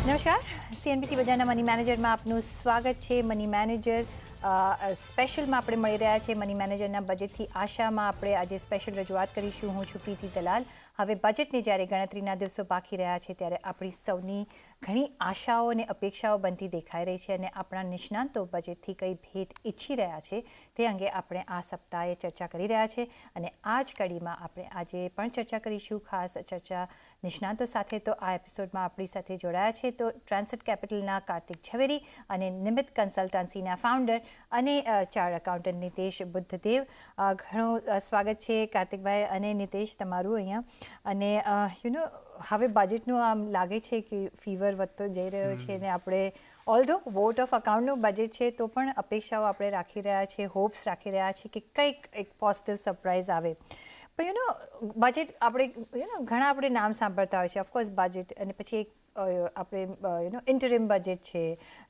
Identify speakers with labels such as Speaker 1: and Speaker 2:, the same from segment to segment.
Speaker 1: નમસ્કાર, CNBC બજારના money મેનેજરમાં આપનું સ્વાગત છે. મની મેનેજર સ્પેશિયલમાં આપણે મળી રહ્યા છે. મની મેનેજરના બજેટથી આશામાં આપણે આજે સ્પેશિયલ રજૂઆત કરીશું. હું છું પ્રીતિ દલાલ. હવે બજેટની જ્યારે ગણતરીના દિવસો બાકી રહ્યા છે ત્યારે આપણી સૌની ઘણી આશાઓ અને અપેક્ષાઓ બનતી દેખાઈ રહી છે અને આપણા નિષ્ણાંતો બજેટથી કઈ ભેટ ઈચ્છી રહ્યા છે તે અંગે આપણે આ સપ્તાહે ચર્ચા કરી રહ્યા છે અને આ જ કડીમાં આપણે આજે પણ ચર્ચા કરીશું. ખાસ ચર્ચા નિષ્ણાંતો સાથે. તો આ એપિસોડમાં આપણી સાથે જોડાયા છે તો ટ્રાન્સેટ કેપિટલના કાર્તિક ઝવેરી અને નિમિત્ત કન્સલ્ટન્સીના ફાઉન્ડર અને ચાર્ટર્ડ એકાઉન્ટન્ટ નિતેશ બુદ્ધદેવ. ઘણું સ્વાગત છે કાર્તિકભાઈ અને નિતેશ તમારું અહીંયા. અને હવે બજેટનું આમ લાગે છે કે ફીવર વધતો જઈ રહ્યો છે અને આપણે ઓલ્ધો વોટ ઓફ અકાઉન્ટનું બજેટ છે તો પણ અપેક્ષાઓ આપણે રાખી રહ્યા છીએ, હોપ્સ રાખી રહ્યા છીએ કે કંઈક એક પોઝિટિવ સરપ્રાઇઝ આવે. પણ બજેટ આપણે ઘણા આપણે નામ સાંભળતા હોય છે. ઓફકોર્સ બજેટ અને પછી એક આપણે ઇન્ટરિમ બજેટ છે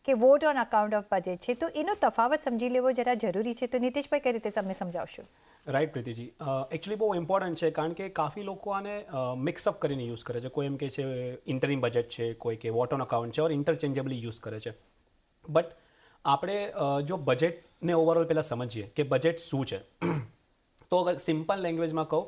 Speaker 1: કે vote on account of budget છે, તો એનો તફાવત સમજી લેવો જરા જરૂરી છે. તો નિતેશભાઈ કઈ રીતે તમે સમજાવશો?
Speaker 2: રાઈટ પ્રીતિજી, એકચ્યુઅલી બહુ ઇમ્પોર્ટન્ટ છે કારણ કે કાફી લોકો આને મિક્સઅપ કરીને યુઝ કરે છે. કોઈ એમ કહે છે ઇન્ટરિમ બજેટ છે, કોઈ કે વોટ ઓન અકાઉન્ટ છે ઓર ઇન્ટરચેન્જેબલી યુઝ કરે છે. બટ આપણે જો બજેટને ઓવરઓલ પહેલાં સમજીએ કે બજેટ શું છે તો સિમ્પલ લેંગ્વેજમાં કહું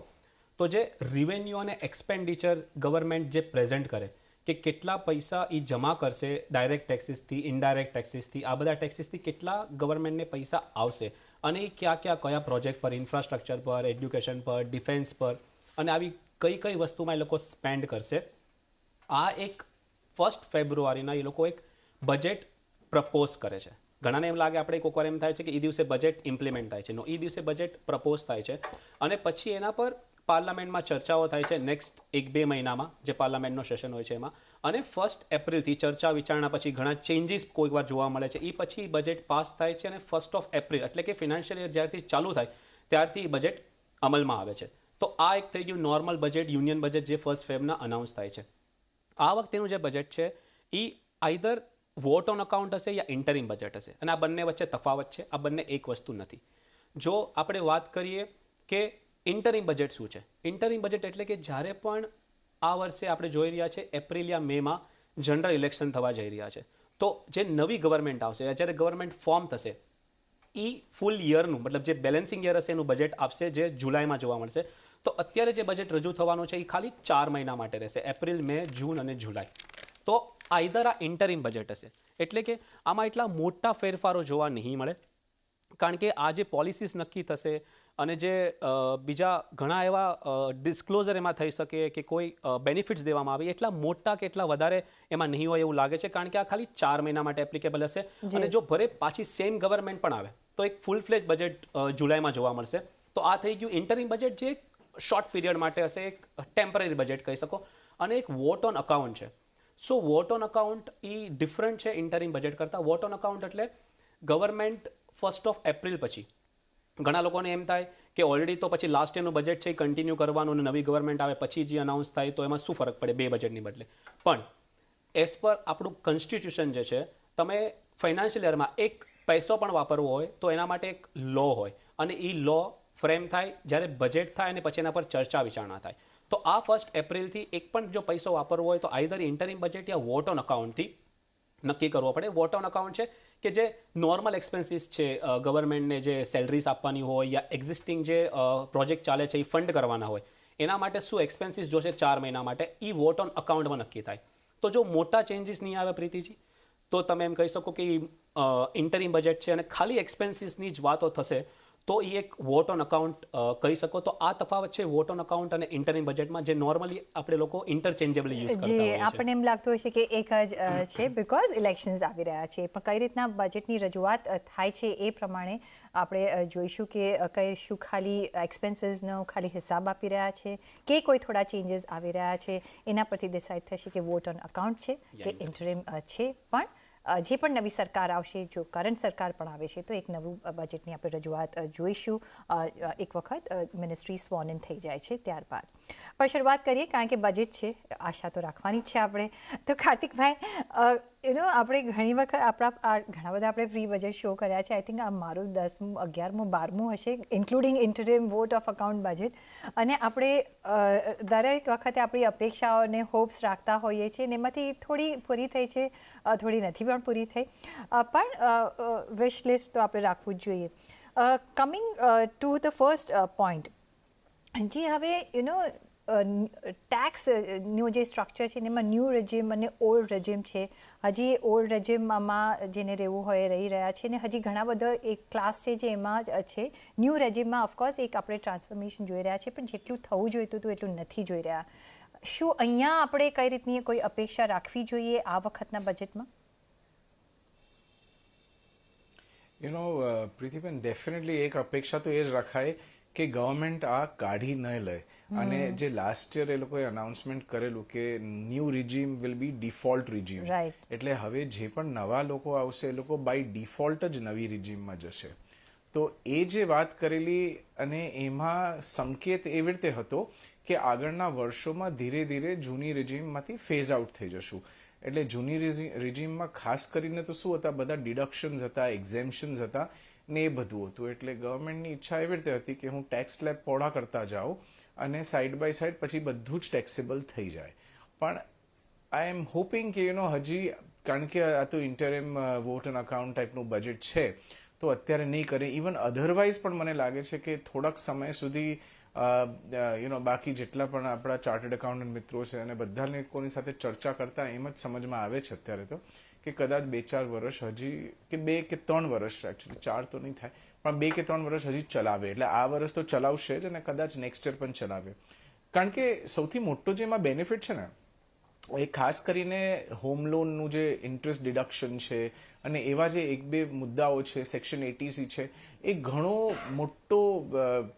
Speaker 2: તો જે રિવેન્યુ અને એક્સપેન્ડિચર ગવર્મેન્ટ જે પ્રેઝન્ટ કરે કે કેટલા પૈસા એ જમા કરશે ડાયરેક્ટ ટેક્સીસથી, ઇનડાયરેક્ટ ટેક્સીસથી, આ બધા ટેક્સીસથી કેટલા ગવર્મેન્ટને પૈસા આવશે અને એ કયા પ્રોજેક્ટ પર, ઇન્ફ્રાસ્ટ્રક્ચર પર, એજ્યુકેશન પર, ડિફેન્સ પર અને આવી કઈ કઈ વસ્તુમાં એ લોકો સ્પેન્ડ કરશે. આ એક 1 ફેબ્રુઆરીના એ લોકો એક બજેટ પ્રપોઝ કરે છે. ઘણાને એમ લાગે આપણે કોઈક વાર એમ થાય છે કે એ દિવસે બજેટ ઇમ્પ્લિમેન્ટ થાય છે. નો, એ દિવસે બજેટ પ્રપોઝ થાય છે અને પછી એના પર પાર્લામેન્ટમાં ચર્ચાઓ થાય છે નેક્સ્ટ 1-2 મહિનામાં જે પાર્લામેન્ટનો સેશન હોય છે એમાં. અને 1 એપ્રિલથી ચર્ચા વિચારણા પછી ઘણા ચેન્જીસ કોઈક વાર જોવા મળે છે. એ પછી બજેટ પાસ થાય છે અને 1 એપ્રિલ એટલે કે ફિનાન્શિયલ યર જ્યારથી ચાલુ થાય ત્યારથી બજેટ અમલમાં આવે છે. તો આ એક થઈ ગયું નોર્મલ બજેટ, યુનિયન બજેટ જે 1 ફેબ્રુઆરીના અનાઉન્સ થાય છે. આ વખતેનું જે બજેટ છે એ આઈધર વોટ ઓન અકાઉન્ટ હશે યા ઇન્ટરિમ બજેટ હશે અને આ બંને વચ્ચે તફાવત છે. આ બંને એક વસ્તુ નથી. જો આપણે વાત કરીએ કે ઇન્ટરિમ બજેટ શું છે, ઇન્ટરિમ બજેટ એટલે કે જ્યારે પણ આ વર્ષે આપણે જોઈ રહ્યા છે એપ્રિલ યા મેમાં જનરલ ઇલેક્શન થવા જઈ રહ્યા છે તો જે નવી ગવર્મેન્ટ આવશે, જ્યારે ગવર્મેન્ટ ફોર્મ થશે એ ફૂલ યરનું મતલબ જે બેલેન્સિંગ યર હશે એનું બજેટ આપશે જે જુલાઈમાં જોવા મળશે. તો અત્યારે જે બજેટ રજૂ થવાનું છે એ ખાલી 4 મહિના માટે રહેશે, એપ્રિલ, મે, જૂન અને જુલાઈ. તો આઈધર આ ઇન્ટરિમ બજેટ હશે એટલે કે આમાં એટલા મોટા ફેરફારો જોવા નહીં મળે કારણ કે આ જે પોલિસીસ નક્કી થશે અને જે બીજા ઘણા એવા ડિસ્ક્લોઝર એમાં થઈ શકે કે કોઈ બેનિફિટ્સ દેવામાં આવે એટલા મોટા કે એટલા વધારે એમાં નહીં હોય એવું લાગે છે કારણ કે આ ખાલી 4 મહિના માટે એપ્લિકેબલ હશે. અને જો ભરે પાછી સેમ ગવર્મેન્ટ પણ આવે તો એક ફૂલ ફ્લેજ બજેટ જુલાઈમાં જોવા મળશે. તો આ થઈ ગયું ઇન્ટરિમ બજેટ જે એક શોર્ટ પીરિયડ માટે હશે, એક ટેમ્પરરી બજેટ કહી શકો. અને એક વોટ ઓન અકાઉન્ટ છે. So what on account A different છે ઇન્ટરિમ બજેટ કરતાં. વોટ ઓન અકાઉન્ટ એટલે ગવર્મેન્ટ 1 એપ્રિલ પછી ઘણા લોકોને એમ થાય કે ઓલરેડી તો પછી લાસ્ટ યરનું બજેટ છે એ કન્ટિન્યુ કરવાનું અને નવી ગવર્મેન્ટ આવે પછી જે અનાઉન્સ થાય તો એમાં શું ફરક પડે બે બજેટની બદલે. પણ એઝ પર આપણું કોન્સ્ટિટ્યુશન જે છે તમે ફાઇનાન્શિયલ યરમાં એક પૈસો પણ વાપરવો હોય તો એના માટે એક લો હોય અને એ લો ફ્રેમ થાય જ્યારે બજેટ થાય અને પછી એના પર ચર્ચા વિચારણા થાય. તો આ 1 એપ્રિલથી એક પણ જો પૈસો વાપરવો હોય તો આઈધર ઇન્ટરિમ બજેટ યા વોટ ઓન અકાઉન્ટથી નક્કી કરવો પડે. વોટ ઓન અકાઉન્ટ છે કે જે નોર્મલ એક્સપેન્સીસ છે ગવર્મેન્ટને જે સેલરીઝ આપવાની હોય યા એક્ઝિસ્ટિંગ જે પ્રોજેક્ટ ચાલે છે એ ફંડ કરવાના હોય એના માટે શું એક્સપેન્સીસ જોશે 4 મહિના માટે એ વોટ ઓન અકાઉન્ટમાં નક્કી થાય. તો જો મોટા ચેન્જીસ નહીં આવે પ્રીતિજી તો તમે એમ કહી શકો કે ઇન્ટરિમ બજેટ છે અને ખાલી એક્સપેન્સીસની જ વાતો થશે તો એ એક વોટ ઓન અકાઉન્ટ કહી શકો. તો આ તફાવત છે વોટ ઓન અકાઉન્ટ અને ઇન્ટરિમ બજેટમાં જે નોર્મલી આપણે લોકો ઇન્ટરચેન્જેબલી યુઝ કરતા હોઈએ છીએ.
Speaker 1: આપણને એમ લાગતું હોય છે કે એક જ છે બીકોઝ ઇલેક્શન્સ આવી રહ્યા છે. પણ કઈ રીતના બજેટની રજૂઆત થાય છે એ પ્રમાણે આપણે જોઈશું કે કઈશું ખાલી એક્સપેન્સીસનો ખાલી હિસાબ આપી રહ્યા છે કે કોઈ થોડા ચેન્જીસ આવી રહ્યા છે એના પરથી ડિસાઇડ થશે કે વોટ ઓન અકાઉન્ટ છે કે ઇન્ટરિમ છે. પણ જે પણ નવી સરકાર આવશે, જો કરંટ સરકાર પણ આવે છે તો એક નવું બજેટની આપણે રજૂઆત જોઈશું એક વખત મિનિસ્ટ્રી સ્વોન ઇન થઈ જાય છે ત્યારબાદ. પણ શરૂઆત કરીએ કારણ કે બજેટ છે, આશા તો રાખવાની જ છે આપણે. તો કાર્તિકભાઈ, આપણે ઘણી વખત ઘણા બધા આપણે પ્રી બજેટ શો કર્યા છે. આઈ થિંક આ મારું 10મું 11મું 12મું હશે, including interim vote of account budget. અને આપણે દરેક વખતે આપણી અપેક્ષાઓને હોપ્સ રાખતા હોઈએ છીએ અને એમાંથી થોડી પૂરી થઈ છે, થોડી નથી પણ પૂરી થઈ, પણ વિશ લિસ્ટ તો આપણે રાખવું જ જોઈએ. Coming to the first point, જે હવે ટેક્સનું જે સ્ટ્રક્ચર છે એમાં ન્યૂ રેજિમ અને ઓલ્ડ રેજિમ છે. હજી ઓલ્ડ રેજિમમાં જેને રહેવું હોય રહી રહ્યા છે, અને હજી ઘણા બધા એક ક્લાસ છે જે એમાં છે. ન્યૂ રેજિમમાં ઓફકોર્સ એક આપણે ટ્રાન્સફોર્મેશન જોઈ રહ્યા છે, પણ જેટલું થવું જોઈતું હતું એટલું નથી જોઈ રહ્યા. શું અહીંયા આપણે કઈ રીતની કોઈ અપેક્ષા રાખવી જોઈએ આ વખતના બજેટમાં?
Speaker 3: પ્રીતિબેન, ડેફિનેટલી એક અપેક્ષા તો એ જ રખાય કે ગવર્મેન્ટ આ કાઢી ન લે. અને જે લાસ્ટ યર એ લોકોએ અનાઉન્સમેન્ટ કરેલું કે new regime will be default regime, એટલે હવે જે પણ નવા લોકો આવશે એ લોકો બાય ડિફોલ્ટ જ નવી રિજીમમાં જશે. તો એ જે વાત કરેલી, અને એમાં સંકેત એવી રીતે હતો કે આગળના વર્ષોમાં ધીરે ધીરે જૂની રિજીમમાંથી ફેઝ આઉટ થઈ જશું. એટલે જૂની રિજીમમાં ખાસ કરીને તો શું હતા, બધા ડિડક્શન્સ હતા, એક્ઝેમ્પશન્સ હતા ને એ બધું હતું. એટલે ગવર્મેન્ટની ઈચ્છા એવી રીતે હતી કે હું ટેક્સ સ્લેબ પહોળા કરતા જાઉં અને સાઈડ બાય સાઈડ પછી બધું જ ટેક્સેબલ થઈ જાય. પણ આઈ એમ હોપિંગ કે હજી, કારણ કે આ તો ઇન્ટરિમ વોટ એન્ડ અકાઉન્ટ ટાઈપનું બજેટ છે, તો અત્યારે નહીં કરે. ઇવન અધરવાઇઝ પણ મને લાગે છે કે થોડાક સમય સુધી બાકી જેટલા પણ આપણા ચાર્ટર્ડ એકાઉન્ટન્ટ મિત્રો છે અને બધા લોકોની સાથે ચર્ચા કરતા એમ જ સમજમાં આવે છે અત્યારે તો કે કદાચ 2-4 વર્ષ હજી, કે 2 કે 3 વર્ષ, એકચ્યુઅલી 4 તો નહીં થાય, પણ 2 કે 3 વર્ષ હજી ચલાવે. એટલે આ વર્ષ તો ચલાવશે જ અને કદાચ નેક્સ્ટ યર પણ ચલાવે. કારણ કે સૌથી મોટો જે એમાં બેનિફિટ છે ને, એ ખાસ કરીને હોમ લોનનું જે ઇન્ટરેસ્ટ ડિડક્શન છે અને એવા જે 1-2 મુદ્દાઓ છે, સેક્શન 80C છે, એ ઘણો મોટો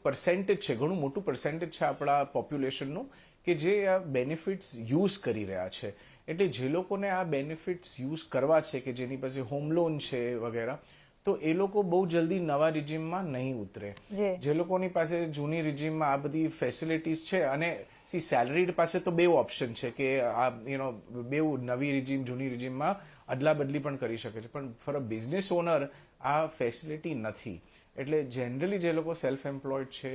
Speaker 3: પર્સેન્ટેજ છે, ઘણું મોટું પર્સેન્ટેજ છે આપણા પોપ્યુલેશનનું કે જે આ બેનિફિટ્સ યુઝ કરી રહ્યા છે. એટલે જે લોકોને આ બેનિફિટ્સ યુઝ કરવા છે, કે જેની પાસે હોમ લોન છે વગેરે, તો એ લોકો બહુ જલ્દી નવા રિજીમમાં નહીં ઉતરે. જે લોકોની પાસે જૂની રિજીમમાં આ બધી ફેસિલિટીઝ છે, અને સેલરીડ પાસે તો 2 ઓપ્શન છે કે આ બે નવી રિજીમ જૂની રિજીમમાં અદલા બદલી પણ કરી શકે છે, પણ ફોર અ બિઝનેસ ઓનર આ ફેસિલિટી નથી. એટલે જનરલી જે લોકો સેલ્ફ એમ્પ્લોયડ છે,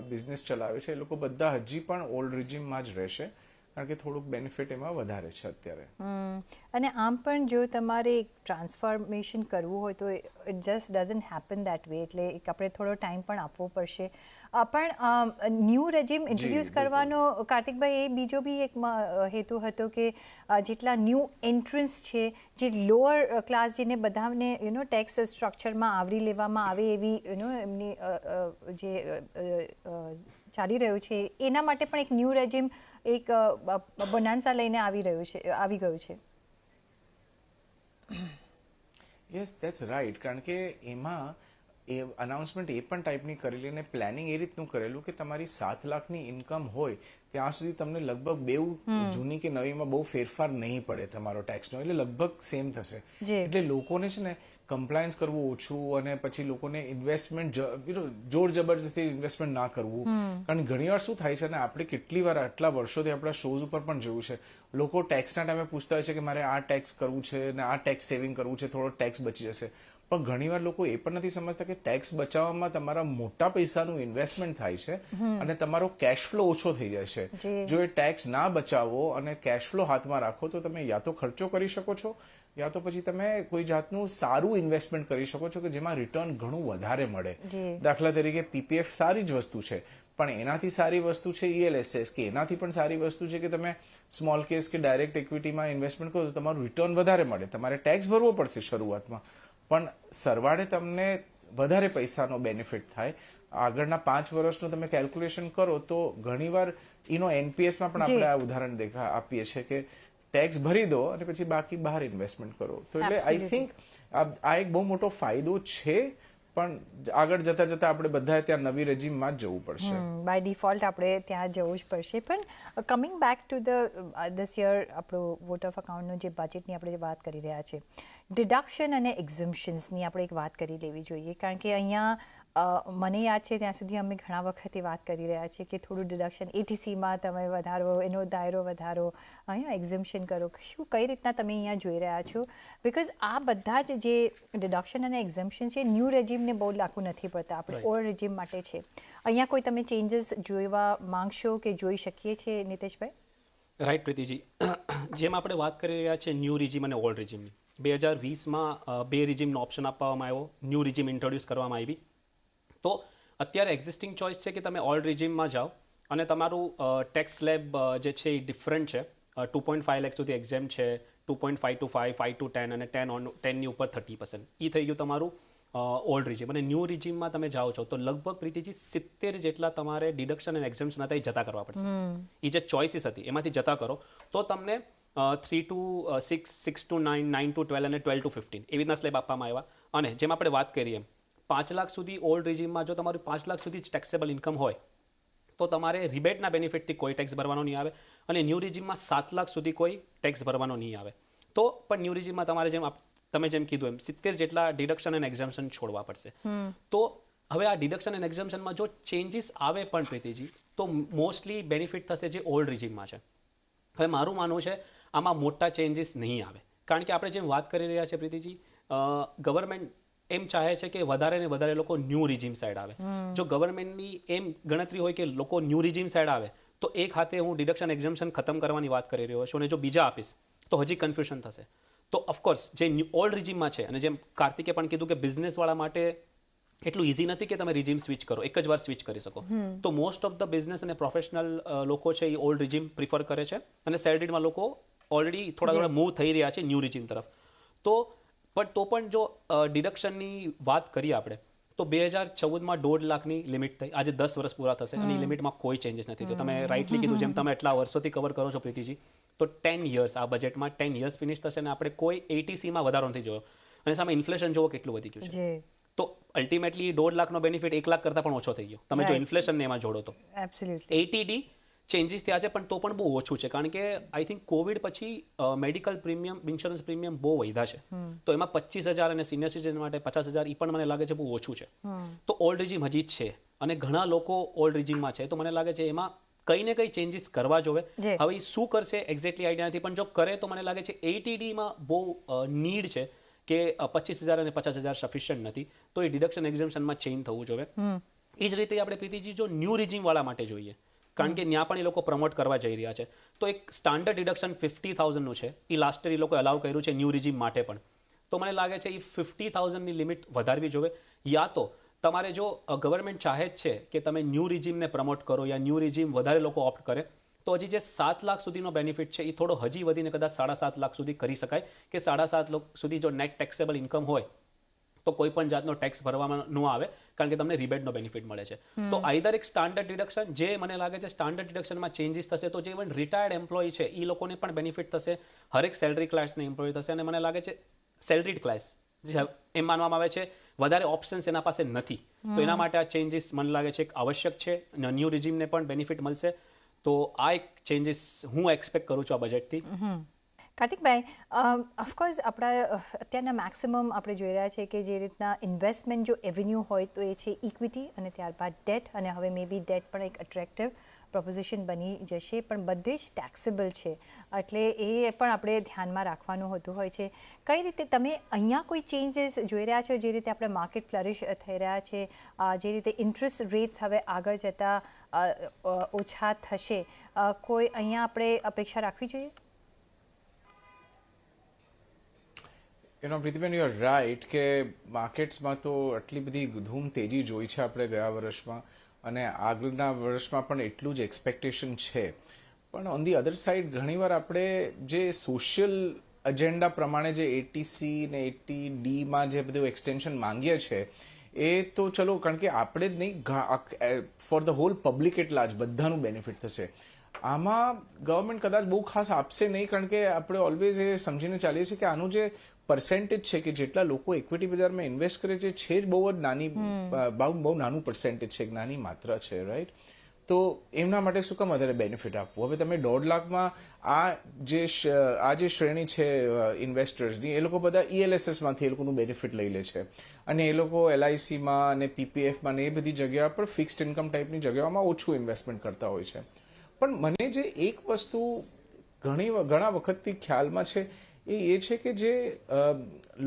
Speaker 3: બિઝનેસ ચલાવે છે, એ લોકો બધા હજી પણ ઓલ્ડ રિજીમમાં જ રહેશે, કારણ કે થોડુંક બેનિફિટ એમાં વધારે છે અત્યારે.
Speaker 1: અને આમ પણ જો તમારે એક ટ્રાન્સફોર્મેશન કરવું હોય તો it just doesn't happen that way. એટલે એક આપણે થોડો ટાઈમ પણ આપવો પડશે. પણ ન્યૂ રેજિમ ઇન્ટ્રોડ્યુસ કરવાનો, કાર્તિકભાઈ, એ બીજો બી એક હેતુ હતો કે જેટલા ન્યૂ એન્ટ્રન્સ છે, જે લોઅર ક્લાસ, જેને બધાને ટેક્સ સ્ટ્રક્ચરમાં આવરી લેવામાં આવે એવી એમની જે ચાલી રહ્યું છે, એના માટે પણ એક ન્યૂ રેજિમ એક બોનાન્સા લઈને આવી ગયું છે.
Speaker 3: Yes, that's right. કારણ કે એમાં એ અનાઉન્સમેન્ટ એ પણ ટાઈપની કરેલી અને પ્લાનિંગ એ રીતનું કરેલું કે તમારી 7 લાખની ઇન્કમ હોય ત્યાં સુધી તમને લગભગ બેઉ જૂની કે નવીમાં બહુ ફેરફાર નહીં પડે તમારો ટેક્સનો, એટલે લગભગ સેમ થશે. એટલે લોકોને છે ને કમ્પ્લાયન્સ કરવું ઓછું, અને પછી લોકોને ઇન્વેસ્ટમેન્ટ જોર જબરજસ્તી ઇન્વેસ્ટમેન્ટ ના કરવું. કારણ કે ઘણી વાર શું થાય છે ને, આપણે કેટલી વાર આટલા વર્ષોથી આપણા શોઝ ઉપર પણ જોયું છે, લોકો ટેક્સના ટાઈમે પૂછતા હોય છે કે મારે આ ટેક્સ કરવું છે ને આ ટેક્સ સેવિંગ કરવું છે, થોડો ટેક્સ બચી જશે. પણ ઘણીવાર લોકો એ પણ નથી સમજતા કે ટેક્સ બચાવવામાં તમારા મોટા પૈસાનું ઇન્વેસ્ટમેન્ટ થાય છે અને તમારો કેશ ફ્લો ઓછો થઈ જાય છે. જો એ ટેક્સ ના બચાવો અને કેશ ફ્લો હાથમાં રાખો તો તમે યા તો ખર્ચો કરી શકો છો, યા તો પછી તમે કોઈ જાતનું સારું ઇન્વેસ્ટમેન્ટ કરી શકો છો કે જેમાં રિટર્ન ઘણું વધારે મળે. દાખલા તરીકે પીપીએફ સારી જ વસ્તુ છે, પણ એનાથી સારી વસ્તુ છે ELSS, કે એનાથી પણ સારી વસ્તુ છે કે તમે સ્મોલ કેસ કે ડાયરેક્ટ ઇક્વિટીમાં ઇન્વેસ્ટમેન્ટ કરો તો તમારું રિટર્ન વધારે મળે. તમારે ટેક્સ ભરવો પડશે શરૂઆતમાં, પણ સરવાળે તમને વધારે પૈસાનો બેનિફિટ થાય. આગળના 5 વર્ષનું તમે કેલ્ક્યુલેશન કરો તો ઘણીવાર NPSમાં પણ આપણે આ ઉદાહરણ આપીએ છીએ કે ટેક્સ ભરી દો અને પછી બાકી બહાર ઇન્વેસ્ટમેન્ટ કરો. તો એટલે આઈ થિંક આ એક બહુ મોટો ફાયદો છે, પણ આગળ જતા જતા આપણે બધા ત્યાં નવી રેજીમમાં જ જવું પડશે.
Speaker 1: બાય ડિફોલ્ટ આપણે ત્યાં જવું જ પડશે. પણ coming back to this year આપણું વોટ ઓફ અકાઉન્ટનું જે બજેટની આપણે વાત કરી રહ્યા છીએ, ડિડક્શન અને એક્ઝમ્પશન્સની આપણે એક વાત કરી લેવી જોઈએ. કારણ કે અહીંયા મને યાદ છે ત્યાં સુધી અમે ઘણા વખતે વાત કરી રહ્યા છીએ કે થોડું ડિડક્શન એટીસીમાં તમે વધારો, એનો દાયરો વધારો, અહીંયા એક્ઝમ્પશન કરો. શું કઈ રીતના તમે અહીંયા જોઈ રહ્યા છો? બિકોઝ આ બધા જ જે ડિડક્શન અને એક્ઝમ્પશન છે ન્યૂ રેજીમને બહુ લાગુ નથી પડતા, આપણે ઓલ્ડ રેજીમ માટે છે. અહીંયા કોઈ તમે ચેન્જીસ જોવા માંગશો કે જોઈ શકીએ છીએ નીતેશભાઈ?
Speaker 2: રાઈટ પ્રીતિજી, જેમ આપણે વાત કરી રહ્યા છીએ ન્યૂ રિજીમ અને ઓલ્ડ રિજીમની, 2020માં બે રિજીમનો ઓપ્શન આપવામાં આવ્યો, ન્યૂ રિજીમ ઇન્ટ્રોડ્યુસ કરવામાં આવી. તો અત્યારે એક્ઝિસ્ટિંગ ચોઇસ છે કે તમે ઓલ્ડ રિજીમમાં જાઓ અને તમારું ટેક્સ સ્લેબ જે છે એ ડિફરન્ટ છે. 2.5 લાખ સુધી એક્ઝેમ છે, 2.5 to 5, 5 to 10 અને 10ની ઉપર 30%. એ થઈ ગયું તમારું ઓલ્ડ રિજીમ. અને ન્યૂ રિજીમમાં તમે જાઓ છો તો લગભગ પ્રીતિજી 70 જેટલા તમારે ડિડક્શન અને એક્ઝમ્પશન હતા એ જતા કરવા પડશે. એ જે ચોઇસીસ હતી એમાંથી જતા કરો તો તમને 3 to 6, 6 to 9, 9 to 12 અને 12 to 15 એવી રીતના સ્લેબ આપવામાં આવ્યા. અને જેમ આપણે વાત કરીએ 5 લાખ સુધી ઓલ્ડ રિજીમમાં જો તમારું 5 લાખ સુધી જ ટેક્સેબલ ઇન્કમ હોય તો તમારે રિબેટના બેનિફિટથી કોઈ ટેક્સ ભરવાનો નહીં આવે. અને ન્યૂ રિજીમમાં 7 લાખ સુધી કોઈ ટેક્સ ભરવાનો નહીં આવે. તો પણ ન્યૂ રિજીમમાં તમારે તમે જેમ કીધું એમ 70 જેટલા ડિડક્શન અને એક્ઝમ્પશન છોડવા પડશે. તો હવે આ ડિડક્શન અને એક્ઝમ્પશનમાં જો ચેન્જીસ આવે પણ પ્રીતિજી તો મોસ્ટલી બેનિફિટ થશે જે ઓલ્ડ રિજીમમાં છે. હવે મારું માનવું છે આમાં મોટા ચેન્જીસ નહીં આવે, કારણ કે આપણે જેમ વાત કરી રહ્યા છીએ પ્રીતિજી, ગવર્મેન્ટ એમ ચાહે છે કે વધારે ને વધારે લોકો ન્યૂ રિજીમ સાઈડ આવે. જો ગવર્મેન્ટની એમ ગણતરી હોય કે લોકો ન્યૂ રિજીમ સાઈડ આવે તો એક હાથે હું ડિડક્શન એક્ઝમ્પશન ખતમ કરવાની વાત કરી રહ્યો છું અને જો બીજા આપીશ તો હજી કન્ફ્યુઝન થશે. તો ઓફકોર્સ જે ઓલ્ડ રિજીમમાં છે, અને જેમ કાર્તિકે પણ કીધું કે બિઝનેસવાળા માટે એટલું ઇઝી નથી કે તમે રિજીમ સ્વિચ કરો, એક જ વાર સ્વિચ કરી શકો. તો મોસ્ટ ઓફ ધ બિઝનેસ અને પ્રોફેશનલ લોકો છે એ ઓલ્ડ રિજીમ પ્રિફર કરે છે અને સેલરીડમાં લોકો ઓલરેડી થોડા મૂવ થઈ રહ્યા છે ન્યૂ રિજીમ તરફ. તો પણ જો ડિડક્શનની વાત કરીએ આપણે તો 2014માં 1.5 લાખની લિમિટ થઈ, આજે 10 વર્ષ પૂરા થશે અને એ લિમિટમાં કોઈ ચેન્જીસ નથી થયો. તમે રાઇટલી કીધું, જેમ તમે એટલા વર્ષોથી કવર કરો છો પ્રીતિજી, તો 10 યર્સ આ બજેટમાં 10 યર્સ ફિનિશ થશે અને આપણે કોઈ એટીસીમાં વધારો નથી જોયો. અને સામે ઇન્ફ્લેશન જોવો કેટલું વધી ગયું છે. તો અલ્ટિમેટલી 1.5 લાખનો બેનિફિટ 1 લાખ કરતાં પણ ઓછો થઈ ગયો તમે જો ઇન્ફ્લેશનને એમાં જોડો તો. એટીડી ચેન્જીસ થયા છે પણ તો પણ બહુ ઓછું છે, કારણ કે આઈ થિંક કોવિડ પછી મેડિકલ પ્રીમિયમ, ઇન્સ્યોરન્સ પ્રીમિયમ બહુ વધ્યા છે. તો એમાં 25,000 અને સિનિયર સિટીઝન માટે 50,000 એ પણ મને લાગે છે બહુ ઓછું છે. તો ઓલ્ડ રિજીમ હજી જ છે અને ઘણા લોકો ઓલ્ડ રિજીમમાં છે. તો મને લાગે છે એમાં કંઈ ને કંઈ ચેન્જીસ કરવા જોવે. હવે શું કરશે એક્ઝેક્ટલી આઈડિયા નથી, પણ જો કરે તો મને લાગે છે એટીડીમાં બહુ નીડ છે કે 25,000 અને 50,000 સફિશિયન્ટ નથી, તો એ ડિડક્શન એક્ઝમ્પશનમાં ચેન્જ થવું જોઈએ. એ જ રીતે આપણે પ્રીતિજી જો ન્યૂ રિજીમવાળા માટે જોઈએ, કારણ કે ત્યાં પણ એ લોકો પ્રમોટ કરવા જઈ રહ્યા છે, તો એક સ્ટાન્ડર્ડ ડિડક્શન 50,000નું છે. એ લાસ્ટ યર એ લોકો અલાઉ કર્યું છે ન્યૂ રિજીમ માટે પણ. તો મને લાગે છે એ 50,000ની લિમિટ વધારવી જોઈએ. યા તો તમારે જો ગવર્મેન્ટ ચાહે જ છે કે તમે ન્યૂ રિજીમને પ્રમોટ કરો યા ન્યૂ રિજીમ વધારે લોકો ઓપ્ટ કરે, તો હજી જે 7 લાખ સુધીનો બેનિફિટ છે એ થોડો હજી વધીને કદાચ 7.5 લાખ સુધી કરી શકાય, કે 7.5 લાખ સુધી જો નેટ ટેક્સેબલ ઇન્કમ હોય તો કોઈ પણ જાતનો ટેક્સ ભરવામાં ન આવે, કારણ કે તમને રિબેટનો બેનિફિટ મળે છે. તો આઈધર એક સ્ટાન્ડર્ડ ડિડક્શન, જે મને લાગે છે સ્ટાન્ડર્ડ ડિડક્શનમાં ચેન્જીસ થશે તો જે ઇવન રિટાયર્ડ એમ્પ્લોય છે એ લોકોને પણ બેનિફિટ થશે, હરેક સેલરી ક્લાસને એમ્પ્લોય થશે. અને મને લાગે છે સેલરીડ ક્લાસ જે એમ માનવામાં આવે છે વધારે ઓપ્શન્સ એના પાસે નથી, તો એના માટે આ ચેન્જીસ મને લાગે છે એક આવશ્યક છે. ન્યૂ રિજીમને પણ બેનિફિટ મળશે. તો આ એક ચેન્જીસ હું એક્સપેક્ટ કરું છું આ બજેટથી.
Speaker 1: કાર્તિકભાઈ, ઓફકોર્સ આપણા અત્યારના મેક્સિમમ આપણે જોઈ રહ્યા છે કે જે રીતના ઇન્વેસ્ટમેન્ટ જો એવન્યુ હોય તો એ છે ઇક્વિટી અને ત્યારબાદ ડેટ, અને હવે મે બી ડેટ પણ એક અટ્રેક્ટિવ પ્રોપોઝિશન બની જશે, પણ બધે જ ટેક્સેબલ છે, એટલે એ પણ આપણે ધ્યાનમાં રાખવાનું હોતું હોય છે. કઈ રીતે તમે અહીંયા કોઈ ચેન્જીસ જોઈ રહ્યા છો, જે રીતે આપણે માર્કેટ ફ્લરિશ થઈ રહ્યા છે, જે રીતે ઇન્ટરેસ્ટ રેટ્સ હવે આગળ જતાં ઓછા થશે, કોઈ અહીંયા આપણે અપેક્ષા રાખવી જોઈએ?
Speaker 3: પ્રીતિબેન, યુ આર રાઈટ કે માર્કેટ્સમાં તો આટલી બધી ધૂમ તેજી જોઈ છે આપણે ગયા વર્ષમાં, અને આગળના વર્ષમાં પણ એટલું જ એક્સપેક્ટેશન છે. પણ ઓન ધી અધર સાઈડ ઘણીવાર આપણે જે સોશિયલ એજન્ડા પ્રમાણે જે એટીસી ને એટીડીમાં જે બધું એક્સટેન્શન માંગીએ છે એ તો ચલો, કારણ કે આપણે જ નહીં, ફોર ધ હોલ પબ્લિક એટલા જ બધાનું બેનિફિટ થશે. આમાં ગવર્મેન્ટ કદાચ બહુ ખાસ આપશે નહીં, કારણ કે આપણે ઓલવેઝ એ સમજીને ચાલીએ છીએ કે આનું જે પર્સેન્ટેજ છે કે જેટલા લોકો ઇક્વિટી બજારમાં ઇન્વેસ્ટ કરે છે જ બહુ જ નાની, બહુ નાનું પર્સેન્ટેજ છે, નાની માત્રા છે, રાઈટ? તો એમના માટે શું કામ વધારે બેનિફિટ આપવું? હવે તમે 1.5 લાખમાં આ જે શ્રેણી છે ઇન્વેસ્ટર્સની, એ લોકો બધા ELSS માંથી એ લોકોનું બેનિફિટ લઈ લે છે અને એ લોકો LICમાં અને PPFમાં ને એ બધી જગ્યા પર ફિક્સ્ડ ઇન્કમ ટાઈપની જગ્યાઓમાં ઓછું ઇન્વેસ્ટમેન્ટ કરતા હોય છે. પણ મને જે એક વસ્તુ ઘણા વખતથી ખ્યાલમાં છે એ છે કે જે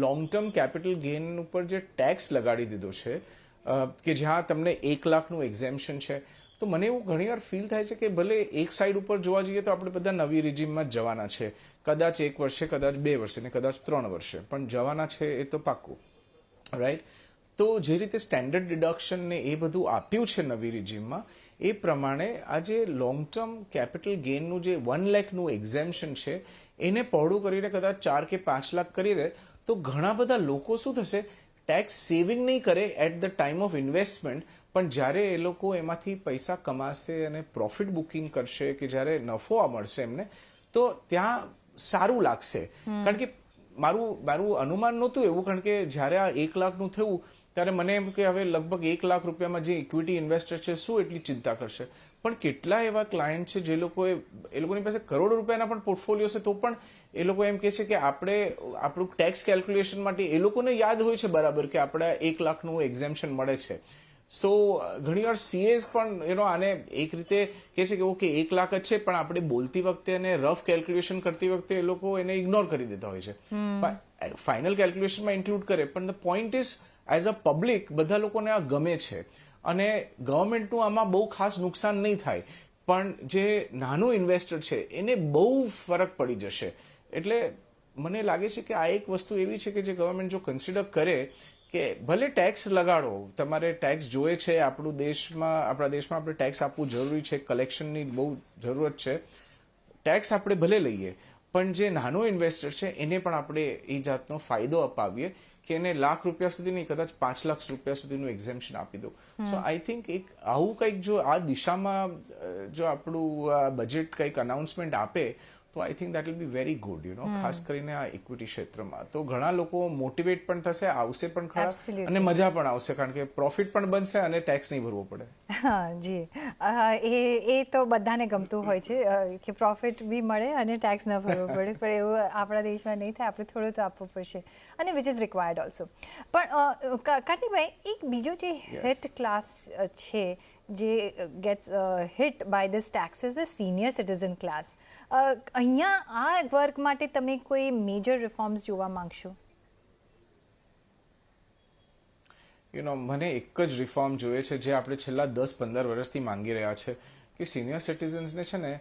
Speaker 3: લોંગ ટર્મ કેપિટલ ગેઇન ઉપર જે ટેક્સ લગાડી દીધો છે કે જ્યાં તમને 1 લાખનું એક્ઝેમ્પશન છે, તો મને એવું ઘણીવાર ફીલ થાય છે કે ભલે એક સાઈડ ઉપર જોવા જઈએ તો આપણે બધા નવી રિજીમમાં જ જવાના છે, કદાચ 1 વર્ષે, કદાચ 2 વર્ષે ને કદાચ 3 વર્ષે, પણ જવાના છે એ તો પાક્કું, રાઈટ? તો જે રીતે સ્ટેન્ડર્ડ ડિડક્શન ને એ બધું આપ્યું છે નવી રિજીમમાં, એ પ્રમાણે આ જે લોંગ ટર્મ કેપિટલ ગેઇનનું જે 1 લાખનું એક્ઝેમ્પશન છે એને પહોળું કરીને કદાચ 4 કે 5 લાખ કરી દે તો ઘણા બધા લોકો શું થશે, ટેક્સ સેવિંગ નહીં કરે at the time of investment, પણ જ્યારે એ લોકો એમાંથી પૈસા કમાશે અને પ્રોફિટ બુકિંગ કરશે કે જ્યારે નફો મળશે એમને, તો ત્યાં સારું લાગશે. કારણ કે મારું અનુમાન નહોતું એવું, કારણ કે જ્યારે આ 1 લાખનું થયું ત્યારે મને એમ કે હવે લગભગ 1 લાખ રૂપિયામાં જે ઇક્વિટી ઇન્વેસ્ટર છે શું એટલી ચિંતા કરશે, પણ કેટલા એવા ક્લાયન્ટ છે જે લોકોની પાસે કરોડો રૂપિયાના પણ પોર્ટફોલિયો છે, તો પણ એ લોકો એમ કે છે કે આપણું ટેક્સ કેલ્ક્યુલેશન માટે એ લોકોને યાદ હોય છે બરાબર કે આપણે 1 લાખનું એક્ઝેમ્પશન મળે છે. સો ઘણીવાર CAs પણ આને એક રીતે કહે છે કે ઓકે 1 લાખ જ છે, પણ આપણે બોલતી વખતે અને રફ કેલ્ક્યુલેશન કરતી વખતે એ લોકો એને ઇગ્નોર કરી દેતા હોય છે. ફાઇનલ કેલ્ક્યુલેશનમાં ઇન્ક્લુડ કરે, પણ the point is as a public બધા લોકોને આ ગમે છે અને ગવર્મેન્ટનું આમાં બહુ ખાસ નુકસાન નહીં થાય, પણ જે નાનું ઇન્વેસ્ટર છે એને બહુ ફરક પડી જશે. એટલે મને લાગે છે કે આ એક વસ્તુ એવી છે કે જે ગવર્મેન્ટ જો કન્સિડર કરે કે ભલે ટેક્સ લગાડો, તમારે ટેક્સ જોઈએ છે, આપણા દેશમાં આપણે ટેક્સ આપવું જરૂરી છે, કલેક્શનની બહુ જરૂરત છે, ટેક્સ આપણે ભલે લઈએ, પણ જે નાનો ઇન્વેસ્ટર છે એને પણ આપણે એ જાતનો ફાયદો અપાવીએ કે એને લાખ રૂપિયા સુધી નહીં, કદાચ 5 લાખ રૂપિયા સુધીનું એક્ઝેમ્પશન આપી દો. સો આઈ થિંક એક આવું કંઈક જો આ દિશામાં જો આપણું બજેટ કંઈક અનાઉન્સમેન્ટ આપે તો I think that will be very good, ખાસ કરીને આ ઇક્વિટી ક્ષેત્રમાં તો ઘણા લોકો મોટિવેટ પણ થશે, આવશે પણ ખરા અને મજા પણ આવશે, કારણ કે પ્રોફિટ પણ બનશે અને ટેક્સ નહીં ભરવો પડે.
Speaker 1: હા જી, એ તો બધાને ગમતું હોય છે કે પ્રોફિટ બી મળે અને ટેક્સ ન ભરવો પડે, પણ એવું આપણા દેશમાં નહીં થાય, આપણે થોડું તો આપવું પડશે અને વિચ ઇઝ રિક્વાયર્ડ ઓલ્સો. પણ કાર્તિકભાઈ, એક બીજો જે હિટ ક્લાસ છે જે gets hit by this taxes is senior citizen class. અહીંયા આ વર્ગ માટે તમે કોઈ મેજર રિફોર્મ્સ જોવા માંગશો?
Speaker 3: મને એક જ રિફોર્મ જોઈએ છે જે આપણે છેલ્લા 10-15 વર્ષથી માંગી રહ્યા છે કે સિનિયર સિટીઝન્સને છે ને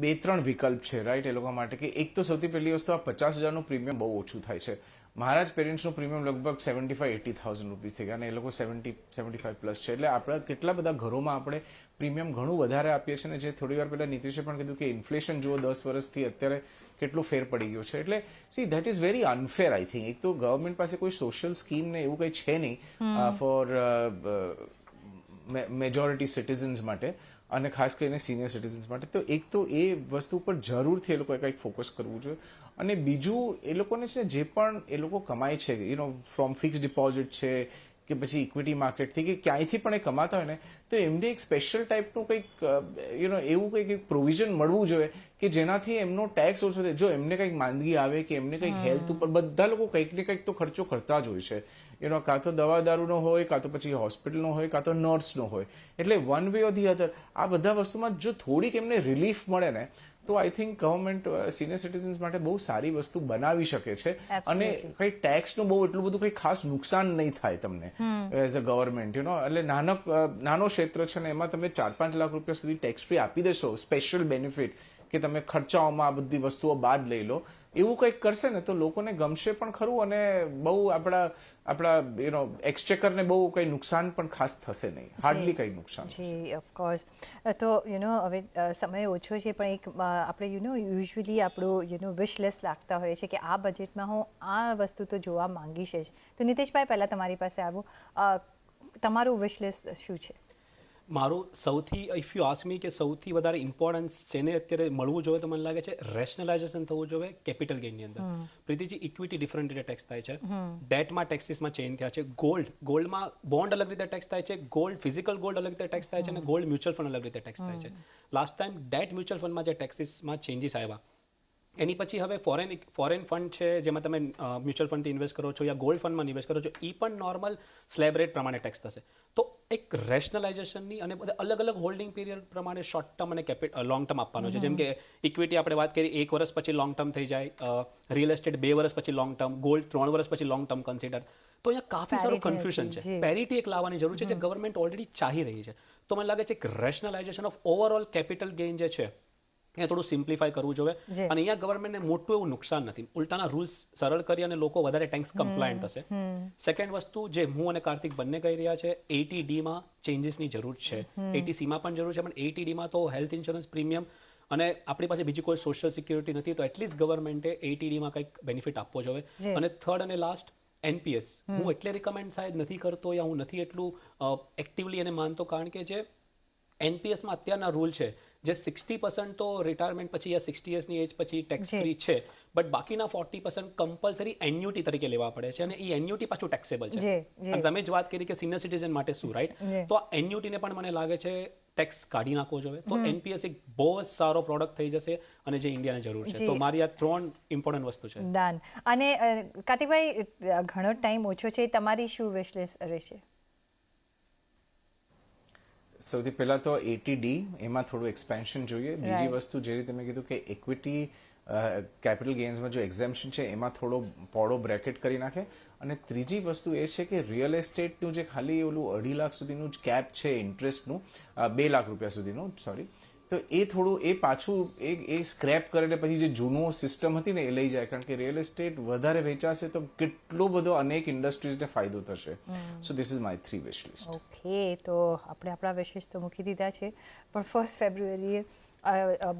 Speaker 3: 2-3 વિકલ્પ છે, રાઈટ, એ લોકો માટે. કે એક તો સૌથી પહેલી વસ્તુ, આ 50,000નું પ્રીમિયમ બહુ ઓછું થાય છે. મારા જ પેરેન્ટ્સનું પ્રીમિયમ લગભગ 75-80,000 રૂપીસ થઈ ગયા અને એ લોકો 70-75 પ્લસ છે. એટલે આપણા કેટલા બધા ઘરોમાં આપણે પ્રીમિયમ ઘણું વધારે આપીએ છીએ ને, જે થોડી વાર પહેલા નીતિશે પણ કીધું કે ઇન્ફ્લેશન જુઓ 10 વર્ષથી અત્યારે કેટલો ફેર પડી ગયો છે. એટલે C that is very unfair I think. એક તો ગવર્મેન્ટ પાસે કોઈ સોશિયલ સ્કીમ ને એવું કંઈ છે નહીં ફોર મેજોરિટી સિટીઝન્સ માટે અને ખાસ કરીને સિનિયર સિટીઝન્સ માટે. તો એક તો એ વસ્તુ પર જરૂરથી એ લોકોએ કંઈક ફોકસ કરવું જોઈએ. અને બીજું, એ લોકોને છે જે પણ એ લોકો કમાય છે, ફ્રોમ ફિક્સ ડિપોઝિટ છે કે પછી ઇક્વિટી માર્કેટથી કે ક્યાંયથી પણ એ કમાતા હોય ને, તો એમને એક સ્પેશિયલ ટાઈપનું કંઈક એવું કંઈક પ્રોવિઝન મળવું જોઈએ કે જેનાથી એમનો ટેક્સ ઓછો થાય. જો એમને કંઈક માંદગી આવે કે એમને કંઈક હેલ્થ ઉપર, બધા લોકો કંઈક ને કંઈક તો ખર્ચો કરતા જ હોય છે. કાં તો દવા દારૂનો હોય, કાં તો પછી હોસ્પિટલનો હોય, કાં તો નર્સનો હોય. એટલે one way or the other આ બધા વસ્તુમાં જો થોડીક એમને રિલીફ મળે ને, તો I think government senior citizens માટે બહુ સારી વસ્તુ બનાવી શકે છે અને કંઈ ટેક્સનું બહુ એટલું બધું કંઈ ખાસ નુકસાન નહીં થાય તમને એઝ અ ગવર્મેન્ટ. એટલે નાનો ક્ષેત્ર છે ને, એમાં તમે 4-5 લાખ રૂપિયા સુધી ટેક્સ ફ્રી આપી દેશો, સ્પેશિયલ બેનિફિટ કે તમે ખર્ચાઓમાં આ બધી વસ્તુઓ બાદ લઈ લો, એવું કંઈક કરશે ને તો લોકોને ગમશે પણ ખરું અને બહુ આપણા એક્સચેકરને બહુ કંઈ નુકસાન પણ ખાસ થશે નહીં, હાર્ડલી કંઈ નુકસાન.
Speaker 1: જી ઓફકોર્સ. તો હવે સમય ઓછો છે, પણ એક આપણે યુઝ્યુઅલી આપણું વિશ લિસ્ટ રાખતા હોઈએ છીએ કે આ બજેટમાં હું આ વસ્તુ તો જોવા માંગીશ જ. તો નીતિશભાઈ, પહેલાં તમારી પાસે આવું, તમારું વિશ લિસ્ટ શું છે?
Speaker 2: મારું સૌથી ઇફ યુ આસ્ક મી કે સૌથી વધારે ઇમ્પોર્ટન્સ જેને અત્યારે મળવું જોઈએ તો મને લાગે છે રેશનલાઇઝેશન થવું જોઈએ કેપિટલ ગેઇનની અંદર. પ્રીતિજી, ઇક્વિટી ડિફરન્ટ રીતે ટેક્સ થાય છે, ડેટમાં ટેક્સીસમાં ચેન્જ થયા છે, ગોલ્ડમાં બોન્ડ અલગ રીતે ટેક્સ થાય છે, ફિઝિકલ ગોલ્ડ અલગ રીતે ટેક્સ થાય છે, અને ગોલ્ડ મ્યુચ્યુઅલ ફંડ અલગ રીતે ટેક્સ થાય છે. લાસ્ટ ટાઈમ ડેટ મ્યુચ્યુઅલ ફંડમાં જે ટેક્સીસમાં ચેન્જીસ આવ્યા એની પછી હવે ફોરેન ફંડ છે જેમાં તમે મ્યુચ્યુઅલ ફંડથી ઇન્વેસ્ટ કરો છો યા ગોલ્ડ ફંડમાં ઇન્વેસ્ટ કરો છો, એ પણ નોર્મલ સ્લેબ રેટ પ્રમાણે ટેક્સ થશે. તો એક રેશનલાઇઝેશનની અને બધા અલગ અલગ હોલ્ડિંગ પીરિયડ પ્રમાણે શોર્ટ ટર્મ અને લોંગ ટર્મ આપવાનો છે. જેમ કે ઇક્વિટી આપણે વાત કરી 1 વર્ષ પછી લોંગ ટર્મ થઈ જાય, રિયલ એસ્ટેટ 2 વર્ષ પછી લોંગ ટર્મ, ગોલ્ડ 3 વર્ષ પછી લોંગ ટર્મ કન્સિડર. તો અહીંયા કાફી સારું કન્ફ્યુઝન છે. પેરિટી એક લાવવાની જરૂર છે જે ગવર્મેન્ટ ઓલરેડી ચાહી રહી છે. તો મને લાગે છે કે rationalisation of overall capital gain જે છે એ થોડું સિમ્પ્લિફાય કરવું જોઈએ. અને અહીંયા ગવર્મેન્ટને મોટું એવું નુકસાન નથી, ઉલટાના રૂલ્સ સરળ કરી અને લોકો વધારે ટેક્સ કમ્પ્લાયન્ટ થશે. સેકન્ડ વસ્તુ જે હું અને કાર્તિક બંને કહી રહ્યા છે, ATDમાં ચેન્જીસની જરૂર છે, ATCમાં પણ જરૂર છે, પણ ATDમાં તો હેલ્થ ઇન્સ્યોરન્સ પ્રીમિયમ અને આપણી પાસે બીજી કોઈ સોશિયલ સિક્યુરિટી નથી, તો એટલીસ્ટ ગવર્મેન્ટે ATDમાં કંઈક બેનિફિટ આપવો જોઈએ. અને થર્ડ અને લાસ્ટ NPS હું એટલે રિકમેન્ડ શાયદ નથી કરતો યા હું નથી એટલું એક્ટિવલી એને માનતો, કારણ કે જે NPSમાં અત્યારના રૂલ છે જે 60% તો રિટાયરમેન્ટ પછી યા 60 યર્સની એજ પછી ટેક્સ ફ્રી છે, બટ બાકીના 40% કમ્પલસરી એન્યુટી તરીકે લેવા પડે છે, અને એ એન્યુટી પાછું ટેક્સેબલ છે. અને તમે જ વાત કરી કે સિનિયર સિટીઝન માટે શું, રાઈટ? તો આ એન્યુટીને પણ મને લાગે છે ટેક્સ કાઢી નાખવો જોઈએ. તો NPS એક બહુ જ સારો પ્રોડક્ટ થઈ જશે અને જે ઇન્ડિયાને જરૂર છે. તો મારી આ 3 ઇમ્પોર્ટન્ટ વસ્તુ છે.
Speaker 1: દાન. અને કાર્તિકભાઈ, ઘણો ટાઈમ ઓછો છે, તમારી શું વિશ લિસ્ટ રહેશે?
Speaker 3: સૌથી પહેલા તો ATD એમાં થોડું એક્સપેન્શન જોઈએ. બીજી વસ્તુ જે રીતે મેં કીધું કે ઇક્વિટી કેપિટલ ગેઇન્સમાં જો એક્ઝેમ્પશન છે એમાં થોડો પોળો બ્રેકેટ કરી નાખે. અને ત્રીજી વસ્તુ એ છે કે રિયલ એસ્ટેટનું જે ખાલી ઓલું 2.5 લાખ સુધીનું જ કેપ છે ઇન્ટરેસ્ટનું, 2 લાખ રૂપિયા સુધીનું, સોરી, તો એ થોડું એ પાછું એ સ્ક્રેપ કરે પછી જે જૂનું સિસ્ટમ હતી ને એ લઈ જાય, કારણ કે રિયલ એસ્ટેટ વધારે વેચાશે તો કેટલો બધો અનેક ઇન્ડસ્ટ્રીઝને ફાયદો થશે. So this is my 3 wish list.
Speaker 1: Okay, તો આપણે આપણા વિશેષ તો મૂકી દીધા છે, પણ 1 ફેબ્રુઆરીએ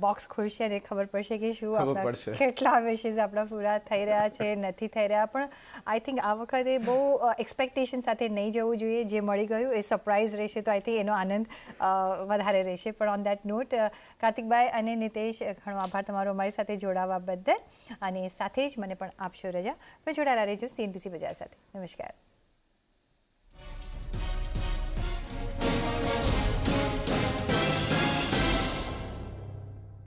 Speaker 1: બોક્સ ખુલશે અને ખબર પડશે કે શું આપણા કેટલા વિશેષ આપણા પૂરા થઈ રહ્યા છે, નથી થઈ રહ્યા. પણ આઈ થિંક આ વખતે બહુ એક્સપેક્ટેશન સાથે નહીં જવું જોઈએ. જે મળી ગયું એ સરપ્રાઇઝ રહેશે, તો આઈ થિંક એનો આનંદ વધારે રહેશે. પણ ઓન દેટ નોટ, કાર્તિકભાઈ અને નિતેશ, ઘણો આભાર તમારો અમારી સાથે જોડાવા બદલ, અને સાથે જ મને પણ આપશો રજા. પણ જોડાયેલા રહેજો CNBC બજાર સાથે. નમસ્કાર.